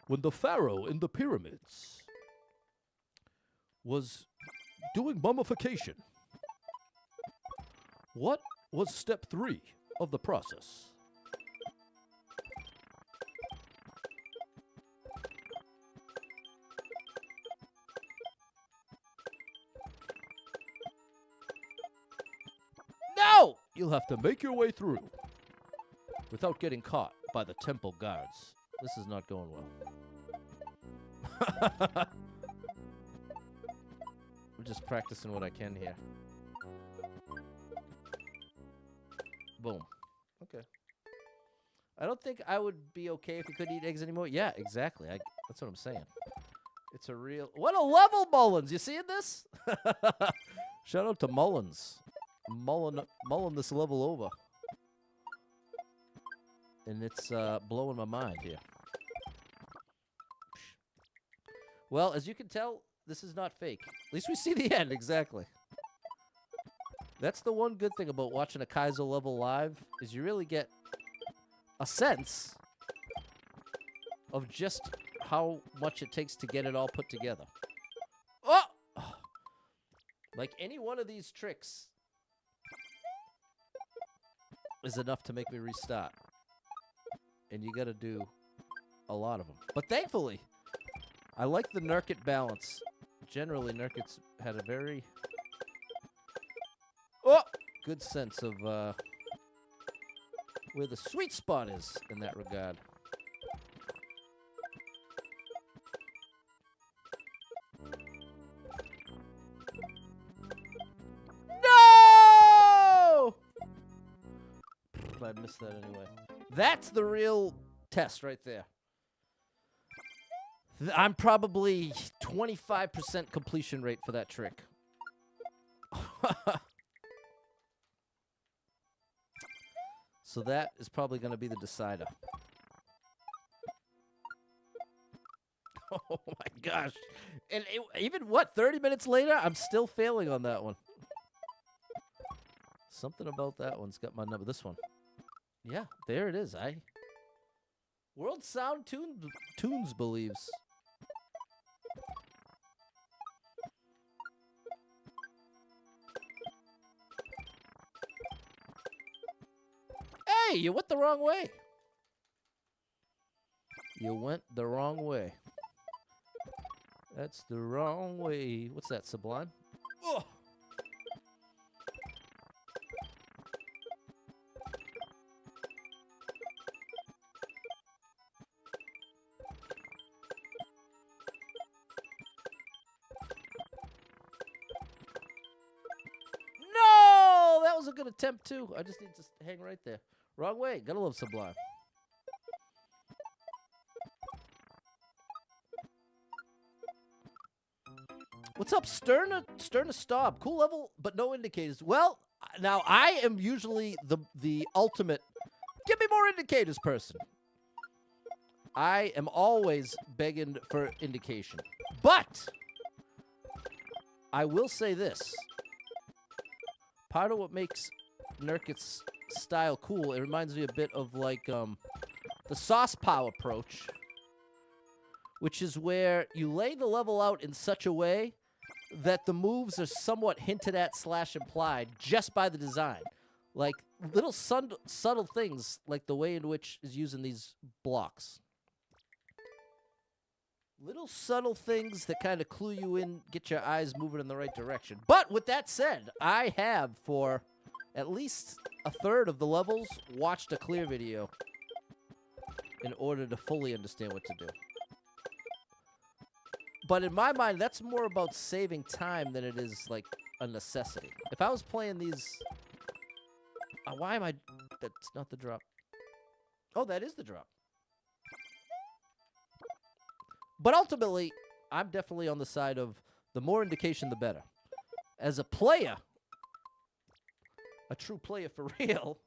When the pharaoh in the pyramids was doing mummification, what was step 3 of the process? No! You'll have to make your way through without getting caught by the temple guards. This is not going well. I'm just practicing what I can here. Boom. Okay. I don't think I would be okay if you couldn't eat eggs anymore. Yeah, exactly. That's what I'm saying. It's a real... What a level, Mullins! You seeing this? Shout out to Mullins. Mulling this level over. And it's blowing my mind here. Well, as you can tell, this is not fake. At least we see the end, exactly. That's the one good thing about watching a Kaizo level live, is you really get a sense of just how much it takes to get it all put together. Oh! Like any one of these tricks is enough to make me restart. And you gotta do a lot of them. But thankfully, I like the Nurkte balance. Generally, Nurkte's had a very good sense of where the sweet spot is in that regard. No! I missed that anyway. That's the real test right there. I'm probably 25% completion rate for that trick. So that is probably going to be the decider. Oh my gosh. And even, 30 minutes later, I'm still failing on that one. Something about that one's got my number. This one. Yeah, there it is. World Sound Tunes believes. Hey, you went the wrong way. You went the wrong way. That's the wrong way. What's that, Sublime? Ugh. No! That was a good attempt, too. I just need to hang right there. Wrong way. Gotta love Sublime. What's up, Sterna Staub? Cool level, but no indicators. Well, now I am usually the ultimate give me more indicators person. I am always begging for indication. But I will say this. Part of what makes Nurkte's style cool, it reminds me a bit of like the Sauce Pow approach, which is where you lay the level out in such a way that the moves are somewhat hinted at / implied just by the design. Like little subtle things like the way in which is using these blocks. Little subtle things that kind of clue you in, get your eyes moving in the right direction. But with that said, I have for at least a third of the levels watched a clear video in order to fully understand what to do. But in my mind, that's more about saving time than it is, like, a necessity. If I was playing these... why am I... That's not the drop. Oh, that is the drop. But ultimately, I'm definitely on the side of the more indication, the better. As a player, a true player for real,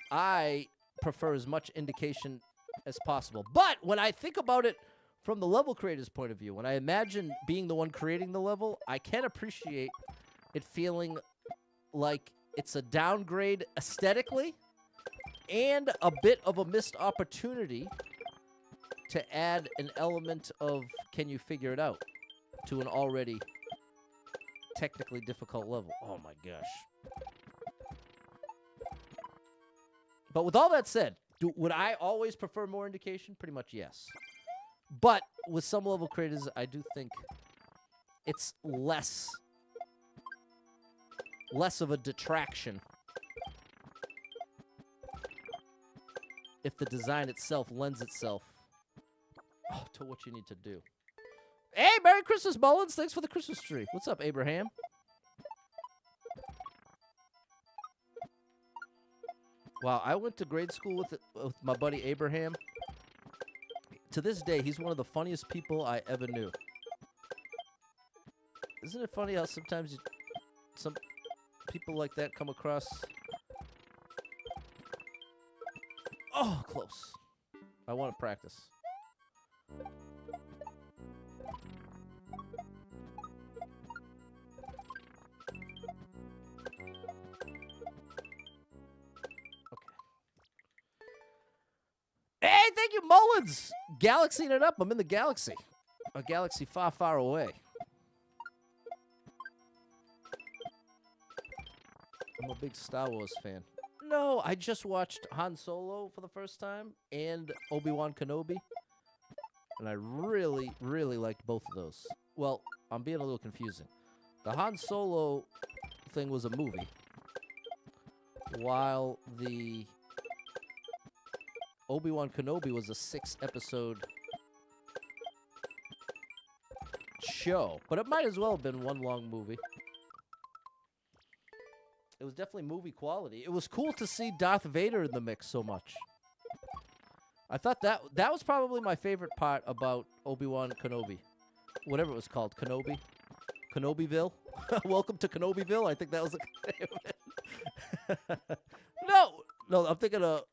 I prefer as much indication as possible. But when I think about it from the level creator's point of view, when I imagine being the one creating the level, I can appreciate it feeling like it's a downgrade aesthetically and a bit of a missed opportunity to add an element of can you figure it out to an already technically difficult level. Oh my gosh. But with all that said, would I always prefer more indication? Pretty much yes. But with some level creators, I do think it's less of a detraction if the design itself lends itself to what you need to do. Hey, Merry Christmas, Mullins. Thanks for the Christmas tree. What's up, Abraham? Wow, I went to grade school with my buddy Abraham. To this day, he's one of the funniest people I ever knew. Isn't it funny how sometimes some people like that come across? Oh, close. I want to practice. Hey, thank you, Mullins! Galaxying it up. I'm in the galaxy. A galaxy far, far away. I'm a big Star Wars fan. No, I just watched Han Solo for the first time and Obi-Wan Kenobi. And I really, really liked both of those. Well, I'm being a little confusing. The Han Solo thing was a movie, while the Obi-Wan Kenobi was a 6-episode show. But it might as well have been one long movie. It was definitely movie quality. It was cool to see Darth Vader in the mix so much. I thought that was probably my favorite part about Obi-Wan Kenobi. Whatever it was called. Kenobi? Kenobiville? Welcome to Kenobiville? I think that was the No, I'm thinking of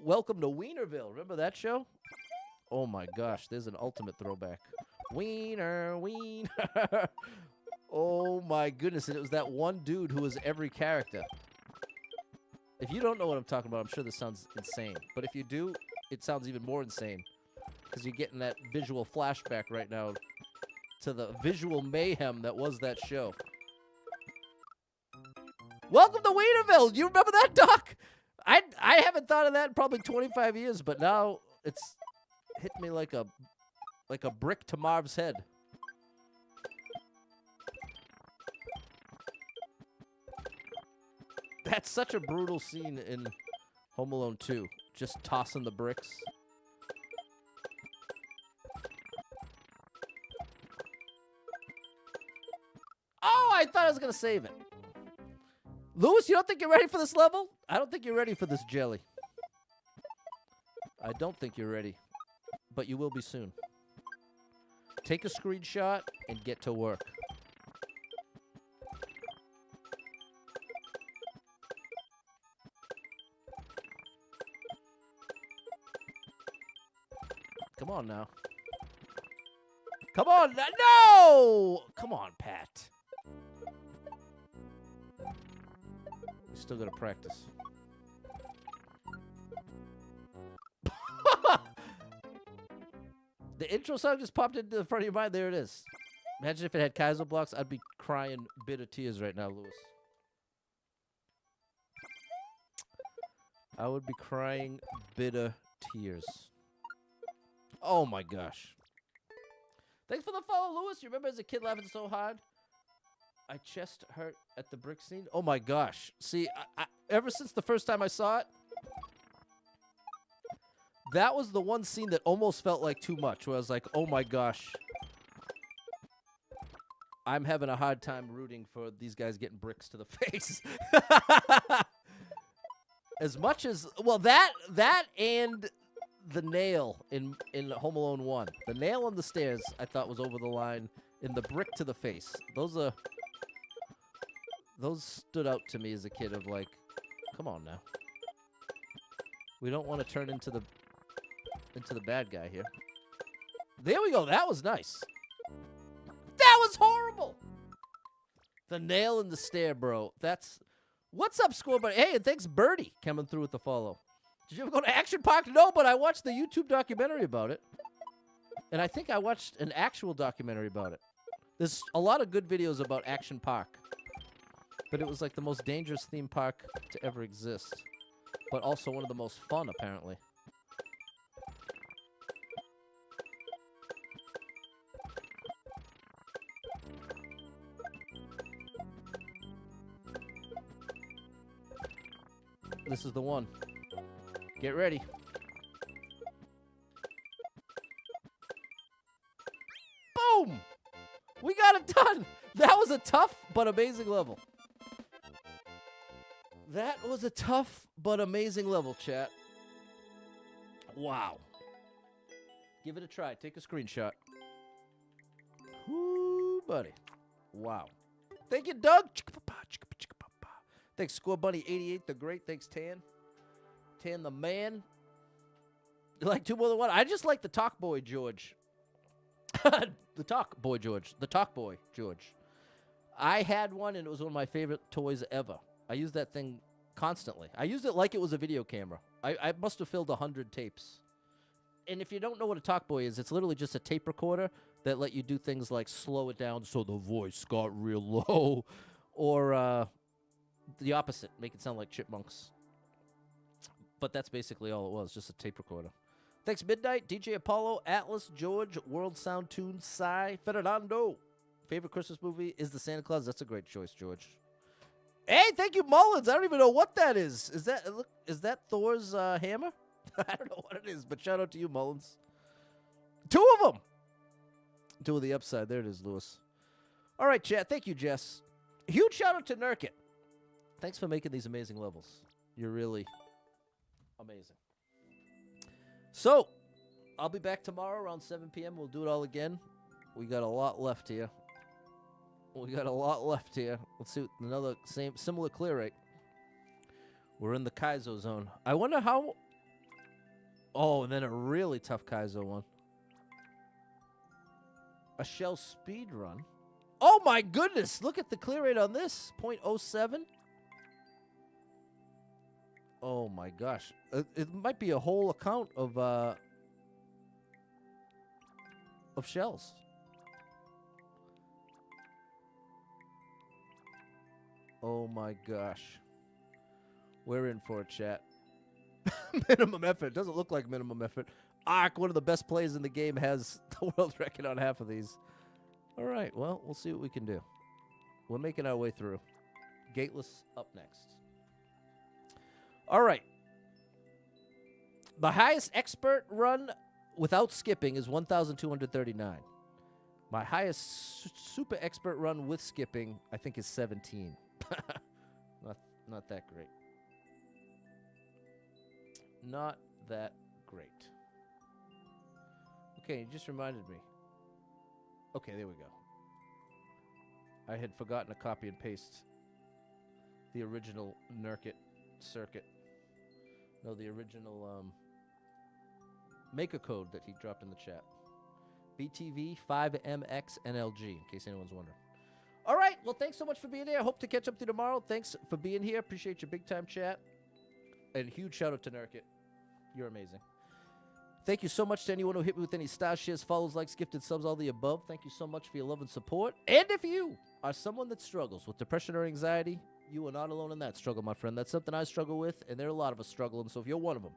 Welcome to Wienerville. Remember that show? Oh my gosh, there's an ultimate throwback. Wiener, wiener. Oh my goodness, and it was that one dude who was every character. If you don't know what I'm talking about, I'm sure this sounds insane. But if you do, it sounds even more insane. Because you're getting that visual flashback right now to the visual mayhem that was that show. Welcome to Wienerville! You remember that, Doc? I haven't thought of that in probably 25 years, but now it's hit me like a brick to Marv's head. That's such a brutal scene in Home Alone 2. Just tossing the bricks. Oh, I thought I was going to save it. Lewis, you don't think you're ready for this level? I don't think you're ready for this jelly. I don't think you're ready. But you will be soon. Take a screenshot and get to work. Come on now. Come on. No! Come on, Pat. We still got to practice. The intro song just popped into the front of your mind. There it is. Imagine if it had Kaizo blocks. I'd be crying bitter tears right now, Lewis. I would be crying bitter tears. Oh my gosh. Thanks for the follow, Lewis. You remember as a kid laughing so hard? I chest hurt at the brick scene. Oh my gosh. See, ever since the first time I saw it, that was the one scene that almost felt like too much, where I was like, oh my gosh. I'm having a hard time rooting for these guys getting bricks to the face. As much as, well, that and the nail in Home Alone 1. The nail on the stairs, I thought was over the line. In the brick to the face. Those stood out to me as a kid of like, come on now. We don't want to turn into the bad guy here. There we go. That was nice. That was horrible. The nail in the stair, bro. That's... What's up, Score Buddy? Hey, and thanks, Birdie, coming through with the follow. Did you ever go to Action Park? No, but I watched the YouTube documentary about it. And I think I watched an actual documentary about it. There's a lot of good videos about Action Park. But it was like the most dangerous theme park to ever exist. But also one of the most fun, apparently. This is the one. Get ready. Boom! We got it done! That was a tough but amazing level. That was a tough but amazing level, chat. Wow. Give it a try. Take a screenshot. Woo, buddy. Wow. Thank you, Doug. Thanks, Score Bunny 88, the great. Thanks, Tan. Tan, the man. You like two more than one? I just like the Talk Boy George. The Talk Boy George. The Talk Boy George. I had one, and it was one of my favorite toys ever. I used that thing constantly. I used it like it was a video camera. I must have filled 100 tapes. And if you don't know what a Talk Boy is, it's literally just a tape recorder that let you do things like slow it down so the voice got real low. Or the opposite, make it sound like chipmunks. But that's basically all it was, just a tape recorder. Thanks, Midnight, DJ Apollo, Atlas, George, World Sound Tune, Psy, Fernando. Favorite Christmas movie is The Santa Claus. That's a great choice, George. Hey, thank you, Mullins. I don't even know what that is. Is that Thor's hammer? I don't know what it is, but shout out to you, Mullins. Two of them. Two of the upside. There it is, Lewis. All right, chat. Thank you, Jess. Huge shout out to Nurkte. Thanks for making these amazing levels. You're really amazing. So, I'll be back tomorrow around 7 p.m. We'll do it all again. We got a lot left here. Let's see another similar clear rate. We're in the Kaizo zone. I wonder how... Oh, and then a really tough Kaizo one. A shell speed run. Oh my goodness! Look at the clear rate on this. 0.07. Oh my gosh. It might be a whole account of shells. Oh my gosh. We're in for it, chat. Minimum effort. Doesn't look like minimum effort. Ark, one of the best players in the game, has the world record on half of these. All right, well, we'll see what we can do. We're making our way through. Gateless up next. All right. My highest expert run without skipping is 1,239. My highest super expert run with skipping, I think, is 17. Not that great. Not that great. Okay, you just reminded me. Okay, there we go. I had forgotten to copy and paste the original Nurkte circuit. No, the original maker code that he dropped in the chat. BTV 5MXNLG, in case anyone's wondering. All right, well, thanks so much for being here. I hope to catch up to you tomorrow. Thanks for being here. Appreciate your big-time chat. And huge shout-out to Nurkte. You're amazing. Thank you so much to anyone who hit me with any stars, shares, follows, likes, gifted subs, all the above. Thank you so much for your love and support. And if you are someone that struggles with depression or anxiety, you are not alone in that struggle, my friend. That's something I struggle with, and there are a lot of us struggling. So if you're one of them,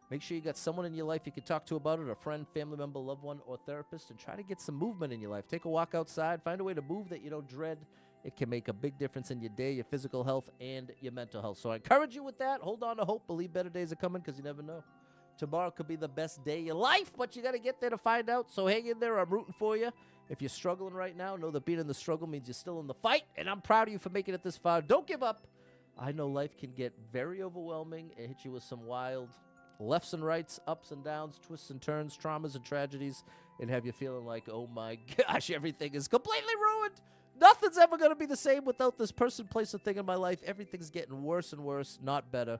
make sure you got someone in your life you can talk to about it, a friend, family member, loved one, or therapist, and try to get some movement in your life. Take a walk outside. Find a way to move that you don't dread. It can make a big difference in your day, your physical health, and your mental health. So I encourage you with that. Hold on to hope. Believe better days are coming because you never know. Tomorrow could be the best day of your life, but you got to get there to find out. So hang in there. I'm rooting for you. If you're struggling right now, know that being in the struggle means you're still in the fight, and I'm proud of you for making it this far. Don't give up. I know life can get very overwhelming and hit you with some wild lefts and rights, ups and downs, twists and turns, traumas and tragedies, and have you feeling like, oh my gosh, everything is completely ruined. Nothing's ever going to be the same without this person, place, or thing in my life. Everything's getting worse and worse, not better.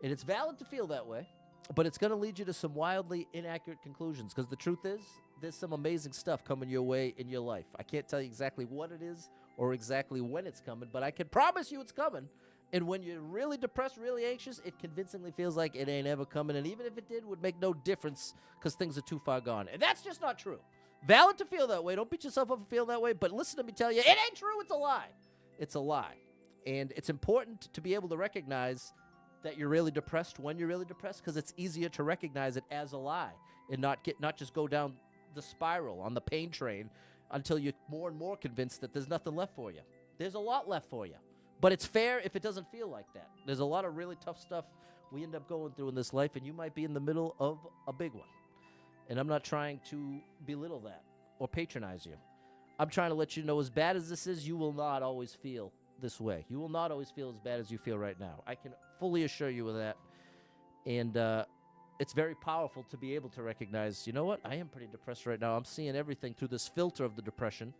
And it's valid to feel that way, but it's going to lead you to some wildly inaccurate conclusions because the truth is, there's some amazing stuff coming your way in your life. I can't tell you exactly what it is or exactly when it's coming, but I can promise you it's coming. And when you're really depressed, really anxious, it convincingly feels like it ain't ever coming. And even if it did, would make no difference because things are too far gone. And that's just not true. Valid to feel that way. Don't beat yourself up for feeling that way. But listen to me tell you, it ain't true. It's a lie. It's a lie. And it's important to be able to recognize that you're really depressed when you're really depressed because it's easier to recognize it as a lie and not just go down the spiral on the pain train until you're more and more convinced that there's nothing left for you. There's a lot left for you. But it's fair if it doesn't feel like that. There's a lot of really tough stuff we end up going through in this life, and you might be in the middle of a big one. And I'm not trying to belittle that or patronize you. I'm trying to let you know, as bad as this is, you will not always feel this way. You will not always feel as bad as you feel right now. I can fully assure you of that. And it's very powerful to be able to recognize, you know what? I am pretty depressed right now. I'm seeing everything through this filter of the depression.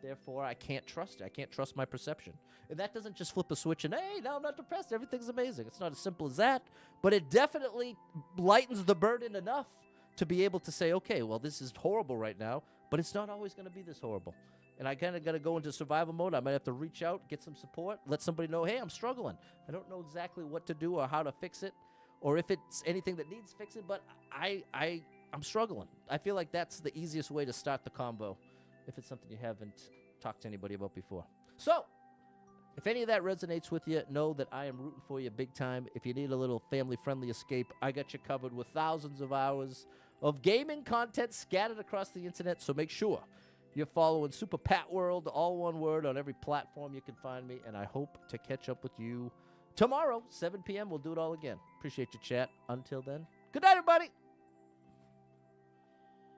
Therefore, I can't trust it. I can't trust my perception. And that doesn't just flip a switch and, hey, now I'm not depressed. Everything's amazing. It's not as simple as that. But it definitely lightens the burden enough to be able to say, okay, well, this is horrible right now, but it's not always going to be this horrible. And I kind of got to go into survival mode. I might have to reach out, get some support, let somebody know, hey, I'm struggling. I don't know exactly what to do or how to fix it or if it's anything that needs fixing, but I'm struggling. I feel like that's the easiest way to start the combo if it's something you haven't talked to anybody about before. So, if any of that resonates with you, know that I am rooting for you big time. If you need a little family-friendly escape, I got you covered with thousands of hours of gaming content scattered across the internet, so make sure you're following Super Pat World, all one word, on every platform you can find me, and I hope to catch up with you tomorrow, 7 p.m. We'll do it all again. Appreciate your chat. Until then, good night, everybody.